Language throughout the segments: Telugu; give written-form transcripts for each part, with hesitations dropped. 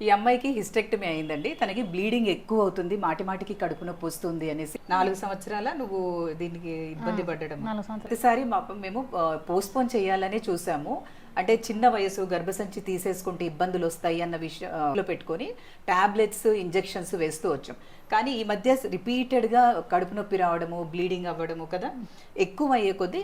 ఈ అమ్మాయికి హిస్టెక్టమీ అయిందండి. తనకి బ్లీడింగ్ ఎక్కువ అవుతుంది, మాటి మాటికి కడుపు నొప్పి వస్తుంది అనేసి 4 సంవత్సరాల నువ్వు దీనికి ఇబ్బంది పడ్డడం. 4 సంవత్సరాలు. ప్రతిసారి మేము పోస్ట్పోన్ చేయాలనే చూసాము. అంటే చిన్న వయసు, గర్భసంచి తీసేసుకుంటే ఇబ్బందులు వస్తాయి అన్న విషయంలో పెట్టుకొని టాబ్లెట్స్, ఇంజెక్షన్స్ వేస్తూ వచ్చాం. కానీ ఈ మధ్య రిపీటెడ్గా కడుపు నొప్పి రావడము, బ్లీడింగ్ అవ్వడము కదా ఎక్కువ అయ్యే కొద్దీ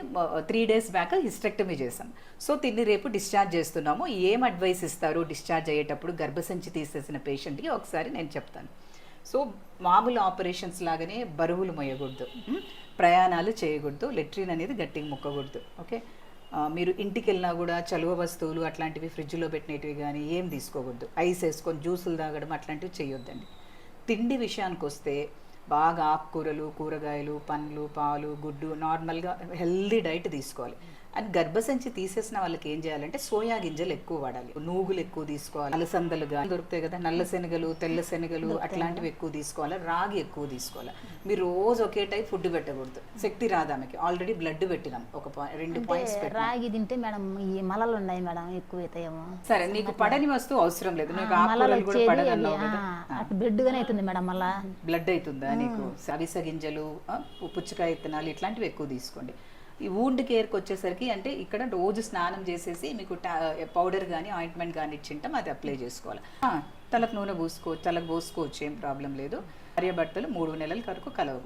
3 days బ్యాక్ హిస్టెక్టమీ చేసాం. సో తిన్ని రేపు డిశ్చార్జ్ చేస్తున్నాము. ఏం అడ్వైస్ ఇస్తారు డిశ్చార్జ్ అయ్యేటప్పుడు గర్భసంచి తీసేసిన పేషెంట్కి ఒకసారి నేను చెప్తాను. సో మామూలు ఆపరేషన్స్ లాగానే బరువులు మోయకూడదు, ప్రయాణాలు చేయకూడదు, లెట్రిన్ అనేది గట్టిగా ముక్కకూడదు. ఓకే, మీరు ఇంటికి వెళ్ళినా కూడా చలువ వస్తువులు అట్లాంటివి ఫ్రిడ్జ్లో పెట్టినవి కానీ ఏం తీసుకోకూడదు. ఐస్ వేసుకొని జ్యూసులు తాగడం అట్లాంటివి చేయొద్దండి. తిండి విషయానికి వస్తే బాగా ఆకుకూరలు, కూరగాయలు, పండ్లు, పాలు, గుడ్డు, నార్మల్గా హెల్దీ డైట్ తీసుకోవాలి. అండ్ గర్భసంచి తీసేసిన వాళ్ళకి ఏం చేయాలంటే సోయా గింజలు ఎక్కువ వాడాలి, నూగులు ఎక్కువ తీసుకోవాలి, అలసందలు కానీ దొరుకుతాయి కదా, నల్ల శనగలు, తెల్ల శనగలు అట్లాంటివి ఎక్కువ తీసుకోవాలి, రాగి ఎక్కువ తీసుకోవాలి. మీరు రోజు ఒకే టైప్ ఫుడ్ పెట్టకూడదు, శక్తి రాదామెకి. ఆల్రెడీ బ్లడ్ పెట్టినాం, ఒక 2 పాయింట్స్ పెట్టినాం. రాగి తింటే మేడం ఈ మలలు ఉన్నాయి మేడం, ఎక్కువ అవుతాయేమో. సరే, నీకు పడని వస్తువు అవసరం లేదు, నీకు ఆకుకూరలు కూడా పడదన్నావు కదా, అటు బ్లడ్ గానే అవుతుంది మేడం. మళ్ళా బ్లడ్ అవుతుందా నీకు? అవిసె గింజలు, పుచ్చకాయ విత్తనాలు ఇట్లాంటివి ఎక్కువ తీసుకోండి. ఈ వూండ్ కేర్కి వచ్చేసరికి అంటే ఇక్కడ రోజు స్నానం చేసేసి మీకు పౌడర్ కానీ ఆయింట్మెంట్ కానీ ఇచ్చింటాం, అది అప్లై చేసుకోవాలి. తలకు నూనె పూసుకోవచ్చు, తలకు పోసుకోవచ్చు, ఏం ప్రాబ్లం లేదు. భార్యాభర్తలు 3 నెలల వరకు కలవ.